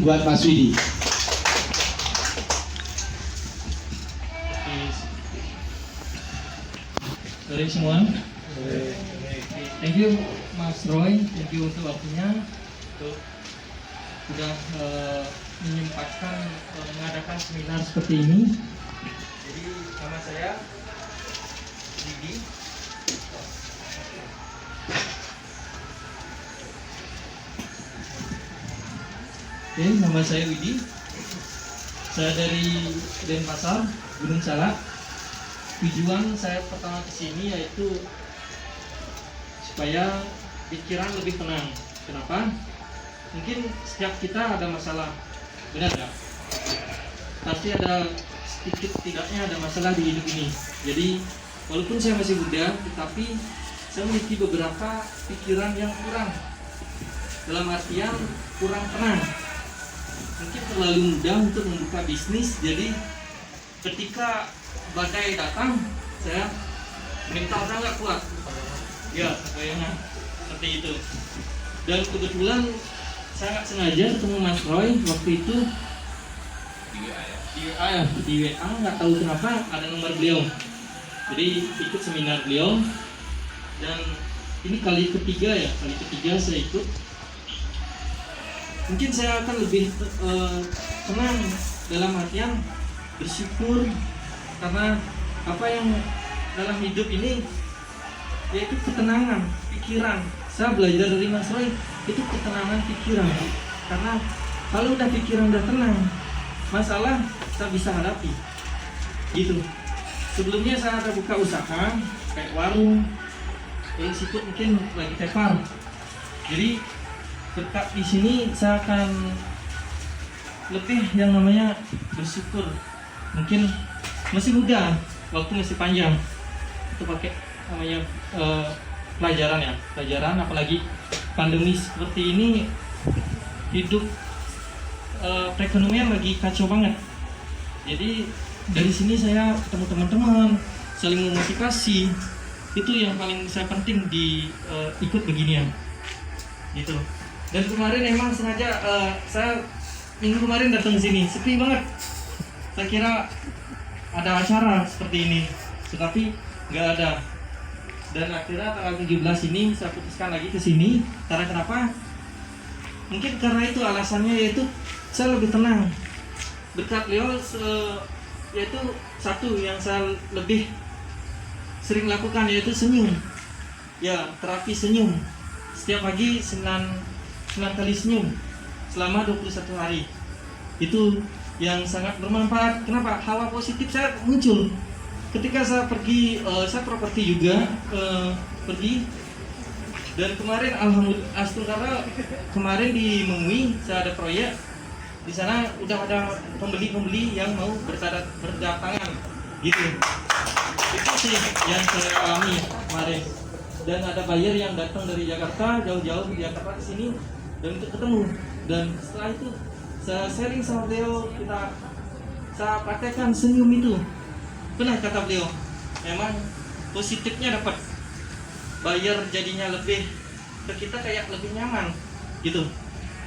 buat Mas Widi. Sore semua. Thank you Mas Roy, thank you untuk waktunya, untuk sudah menyempatkan mengadakan seminar seperti ini. Jadi nama saya Widi. Oke, nama saya Widi. Saya dari Denpasar, Gunung Salak. Tujuan saya pertama ke sini yaitu supaya pikiran lebih tenang. Kenapa? Mungkin setiap kita ada masalah, benar nggak? Pasti ada sedikit tidaknya ada masalah di hidup ini. Jadi walaupun saya masih muda, tetapi saya memiliki beberapa pikiran yang kurang. Dalam artian kurang tenang. Mungkin terlalu mudah untuk membuka bisnis. Jadi ketika badai datang, saya mentalnya nggak kuat. Ya, kayaknya seperti itu. Dan kebetulan saya nggak sengaja ketemu Mas Roy waktu itu di WA, nggak tahu kenapa ada nomor beliau. Jadi ikut seminar beliau, dan ini kali ketiga saya ikut. Mungkin saya akan lebih tenang dalam artian bersyukur karena apa yang dalam hidup ini yaitu ketenangan pikiran. Saya belajar dari Mas Roy itu ketenangan pikiran, karena kalau udah pikiran udah tenang, masalah saya bisa hadapi gitu. Sebelumnya saya ada buka usaha kayak warung, sikut mungkin lagi tepar. Jadi berkat di sini saya akan lebih yang namanya bersyukur. Mungkin masih muda, waktu masih panjang untuk pakai namanya pelajaran, apalagi pandemi seperti ini, hidup perekonomian lagi kacau banget. Jadi dari sini saya ketemu teman-teman, saling memotivasi, itu yang paling saya penting di ikut beginian gitu. Dan kemarin emang sengaja saya minggu kemarin datang ke sini, sepi banget. Saya kira ada acara seperti ini, tetapi nggak ada. Dan akhirnya tanggal 17 ini saya putuskan lagi ke sini. Karena kenapa? Mungkin karena itu alasannya, yaitu saya lebih tenang. Berkat beliau yaitu satu yang saya lebih sering lakukan, yaitu senyum. Ya, terapi senyum. Setiap pagi 9 kali senyum selama 21 hari. Itu yang sangat bermanfaat. Kenapa? Hawa positif saya muncul ketika saya pergi, saya properti juga pergi. Dan kemarin alhamdulillah, karena kemarin di Mengwi saya ada proyek di sana, udah ada pembeli yang mau berdatangan gitu. Itu sih yang saya alami kemarin. Dan ada buyer yang datang dari Jakarta, jauh-jauh dari Jakarta ke sini dan untuk ketemu. Dan setelah itu saya sharing sama beliau, saya praktekkan senyum itu. Benar kata beliau, memang positifnya dapat. Buyer jadinya lebih ke kita, kayak lebih nyaman gitu.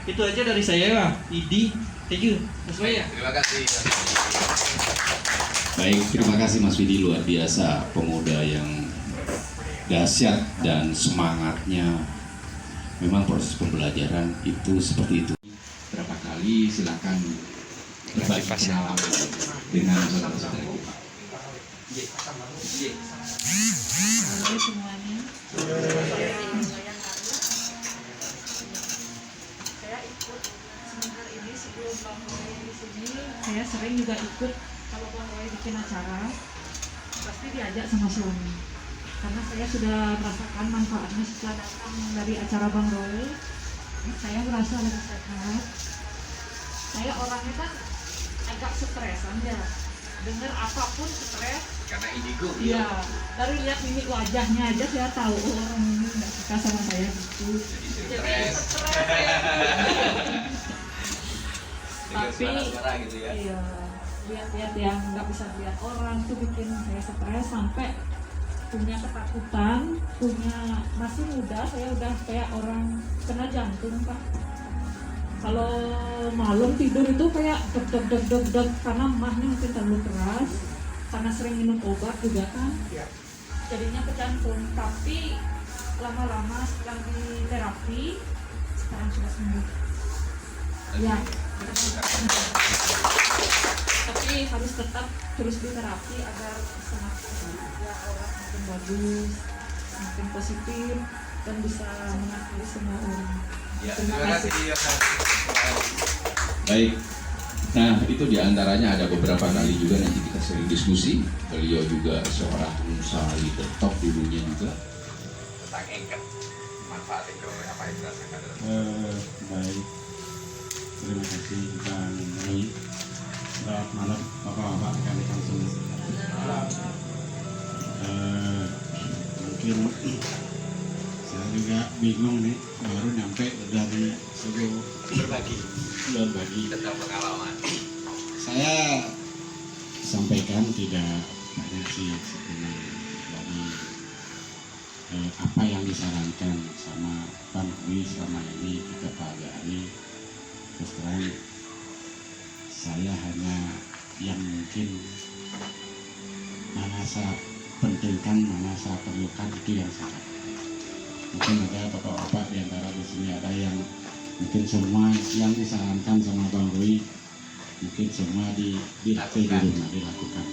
Itu aja dari saya ya, Idi. Thank you, Mas Widi. Terima kasih. Baik, terima kasih Mas Widi, luar biasa, pemuda yang dahsyat dan semangatnya. Memang proses pembelajaran itu seperti itu. Berapa kali silakan berbagi pengalaman dengan saudara-saudara kita. Halo semuanya. Saya ikut seminar ini sebelum Bang Roy di sini. Saya sering juga ikut kalau Bang Roy bikin acara, pasti diajak sama suami. Karena saya sudah merasakan manfaatnya setelah datang dari acara Bang Roy. Saya merasa lebih sehat. Saya orangnya kan agak stresan ya. Dengar apapun stres. Karena indigo. Iya, dari lihat mimik wajahnya aja saya tahu orang ini nggak suka sama saya gitu. Jadi stres saya. Tapi suara gitu ya. iya, lihat-lihat yang nggak bisa lihat orang tuh bikin saya stres, sampai punya ketakutan, masih muda, saya udah kayak orang kena jantung Pak. Kalau malam tidur itu kayak deg karena mahnya mungkin terlalu keras, karena sering minum obat juga kan, jadinya kecantum. Tapi lama-lama setelah di terapi sekarang sudah sembuh. Ya. Tapi harus tetap terus diterapi agar semakin ya orang makin bagus, semakin positif dan bisa mengakhiri semua orang. Ya, Terima kasih. Baik. Nah, itu diantaranya ada beberapa kali juga nanti kita sering diskusi. Beliau juga seorang pengusaha leader top dulunya juga. Tentang engket, manfaat itu apa yang dirasakan? Baik, terima kasih Bang Roy. Selamat malam Bapak-bapak rekan-rekan semua. Mungkin saya juga bingung nih, baru nyampe dari suruh berbagi. Tentang pengalaman. Saya sampaikan tidak banyak sih sebenarnya dari apa yang disarankan sama Bang Roy selama ini kita pelajari. Terus terang saya hanya yang mungkin mana saya pentingkan, mana saya perlukan itu yang saya. Mungkin ada bapak-bapak di antara di sini ada yang mungkin semua yang disarankan sama Bang Roy mungkin semua dilatih di rumah dilakukan.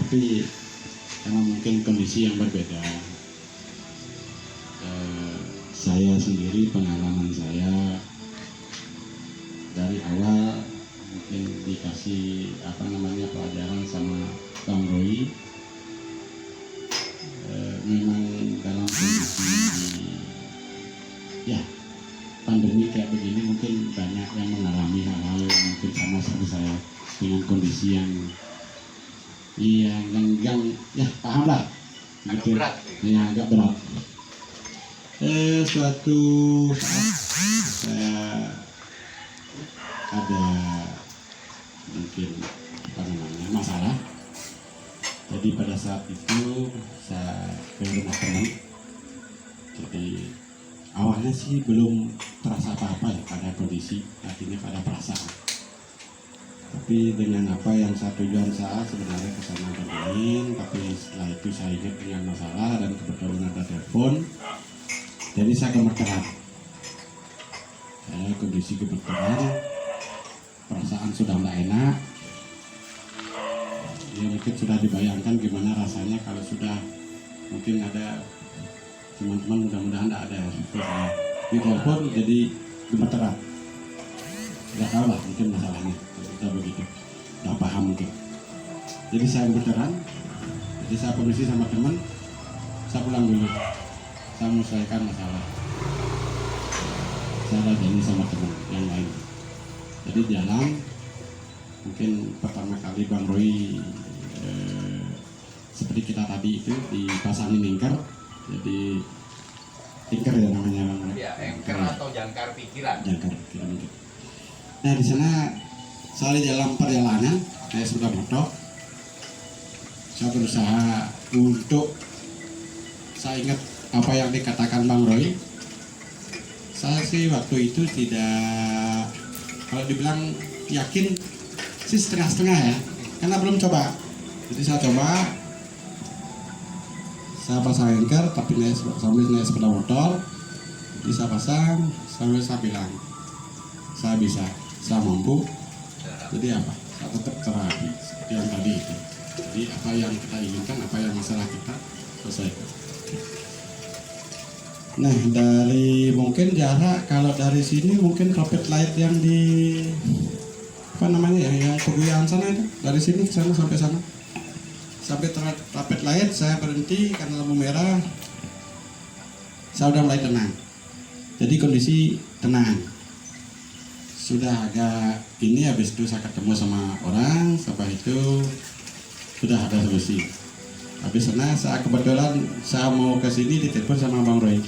Tapi karena mungkin kondisi yang berbeda, saya sendiri pengalaman saya dari awal mungkin dikasih pelajaran sama Bang Roy, memang dalam kondisi ya pandemi kayak begini mungkin banyak yang mengalami hal-hal yang mungkin sama seperti saya dengan kondisi yang ya paham lah Agak berat. ya agak berat. Suatu saat saya ada mungkin masalah. Jadi pada saat itu saya ke rumah teman. Jadi awalnya sih belum terasa apa-apa ya pada kondisi, artinya pada perasaan. Tapi dengan apa yang saya tujuan saya sebenarnya ke sana bermain, tapi setelah itu saya ingat dengan masalah dan kebetulan ada telepon. Jadi saya gemeteran. Kondisi gemeteran, perasaan sudah tidak enak. Ya mungkin sudah dibayangkan gimana rasanya kalau sudah mungkin ada teman-teman, mudah-mudahan tidak ada seperti saya di telepon jadi gemeteran. Tidak tahu lah mungkin masalahnya, kita begitu, tidak paham mungkin. Jadi saya gemeteran, jadi saya permisi sama teman, saya pulang dulu, saya menyelesaikan masalah. Saya ladeni sama teman yang lain. Jadi jalan, mungkin pertama kali Bang Roy seperti kita tadi itu dipasangin lingkar, jadi lingkar ya namanya Bang Roy. Ya, engker atau jangkar pikiran. Jangkar pikiran mungkin. Nah di sana saya dalam perjalanan, saya sudah motor, saya berusaha untuk saya ingat apa yang dikatakan Bang Roy. Saya sih waktu itu tidak, kalau dibilang yakin sih setengah-setengah ya, karena belum coba. Jadi saya coba, saya pasang anchor tapi sambil naik sepeda motor. Jadi saya pasang sambil saya bilang saya bisa, saya mampu. Jadi apa? Saya tetap terapi seperti yang tadi itu. Jadi apa yang kita inginkan, apa yang masalah kita selesaikan. Nah dari mungkin jarak, kalau dari sini mungkin traffic light yang di apa namanya ya, yang Peguyan sana itu, dari sini ke sana sampai sana, sampai traffic light saya berhenti karena lampu merah. Saya udah mulai tenang, jadi kondisi tenang. Sudah agak ini, habis itu saya ketemu sama orang, sampai itu sudah ada solusi. Habis sana saya kebetulan saya mau ke sini ditelepon sama Bang Roy.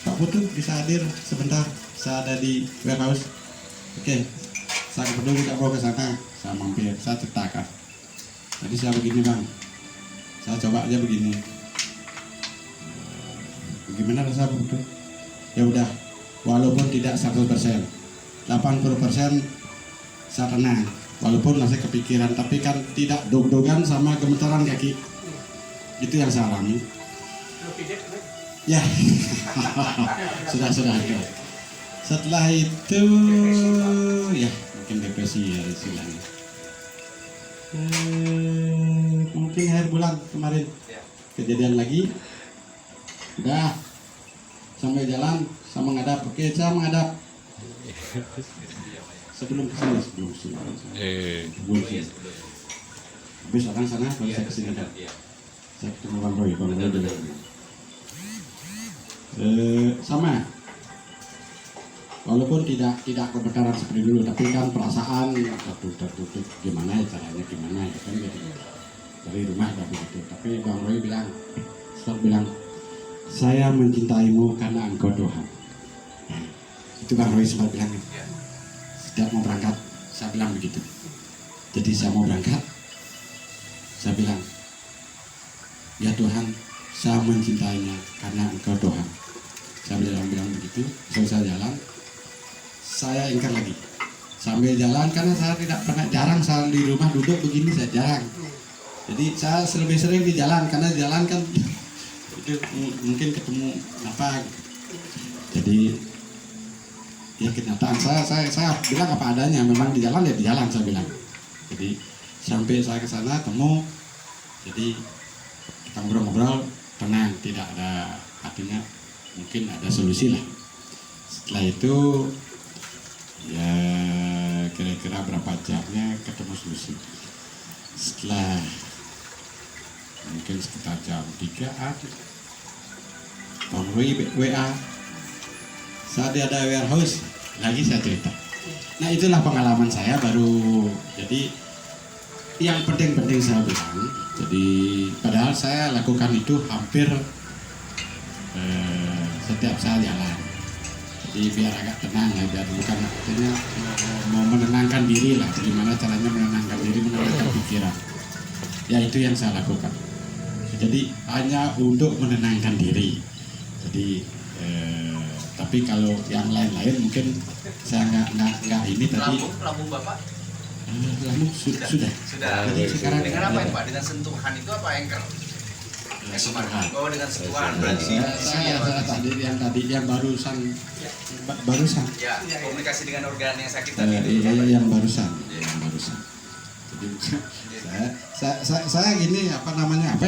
Pak Putu bisa hadir sebentar, saya ada di warehouse. Oke, saya kebetulan tidak mau ke sana, saya mampir, saya ceritakan. Jadi saya begini Bang, saya coba aja begini. Gimana rasa Pak Putu? Ya udah, walaupun tidak 100%, 80% saya tenang. Walaupun masih kepikiran, tapi kan tidak dog-dogan sama gemetaran kaki. Itu yang saya alami. Ya, sudah. Setelah itu, ya mungkin depresi ya istilahnya. Mungkin akhir bulan kemarin kejadian lagi. Udah sampai jalan sama ngadap. Oke, saya menghadap. Sebelum kesini. Habis orang sana baru saya kesini kan. Saya ketemu Bang Roy dulu. Sama. Walaupun tidak gemetaran seperti dulu, tapi kan perasaan tertutup gimana ya caranya ya kan gitu. Dari rumah udah begitu. Tapi Bang Roy bilang, saya mencintaimu karena Engkau Tuhan. Itu Bang Roy sempat bilang. Setiap mau berangkat, saya bilang begitu. Jadi saya mau berangkat, saya bilang, ya Tuhan, saya mencintainya karena Engkau Tuhan. Saya bilang begitu, saya jalan, saya ingkar lagi. Sambil jalan, karena saya tidak pernah, jarang saya di rumah duduk begini, saya jarang. Jadi saya lebih sering di jalan, karena di jalan kan itu mungkin ketemu apa. Jadi ya kenyataan saya bilang apa adanya, memang di jalan saya bilang. Jadi sampai saya ke sana temu, jadi kita ngobrol tenang, tidak ada, artinya mungkin ada solusi lah. Setelah itu ya kira-kira berapa jamnya ketemu solusi. Setelah mungkin sekitar jam 3 Bang Roy WA, saat dia ada warehouse lagi, saya cerita. Nah itulah pengalaman saya baru. Jadi yang penting-penting saya bilang. Jadi padahal saya lakukan itu hampir setiap saya jalan. Jadi biar agak tenang lah, biar bukan artinya mau menenangkan diri lah. Bagaimana caranya menenangkan diri, menenangkan pikiran. Ya itu yang saya lakukan. Jadi hanya untuk menenangkan diri. Jadi tapi kalau yang lain-lain mungkin saya nggak ini tadi. Lambung Bapak Lambung sudah. Jadi sekarang dengan apa ya Pak? Dengan sentuhan itu apa anchor? Sentuhan. Oh dengan sentuhan berarti Saya tadi yang barusan. ya komunikasi dengan organ yang sakit Yang tadi. barusan. Jadi saya gini apa yang apa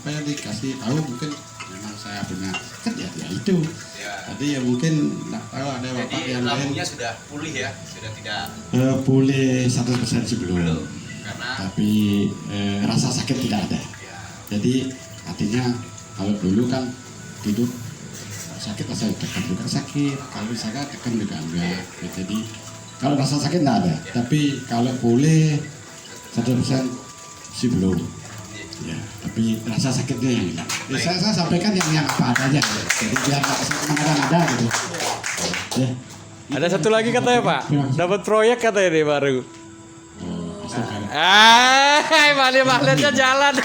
yang dikasih tahu mungkin memang saya punya kerja ya itu. Tadi ya mungkin nggak tahu ada bapak Jadi yang lain. lambungnya sudah pulih ya, sudah tidak Pulih 100% sih belum. karena Tapi rasa sakit tidak ada. ya, Jadi artinya kalau dulu kan tidur sakit rasa tekan juga sakit, kalau misalkan tekan juga enggak. Jadi kalau rasa sakit enggak ada, tapi kalau pulih 100% sih belum. Ya, tapi rasa sakitnya yang hilang. Ya, saya sampaikan yang apa adanya. Jadi biar nggak ada gitu. Ya. Ada satu lagi katanya Pak, dapat proyek katanya nih baru. Magletnya jalan.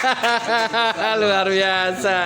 Luar biasa.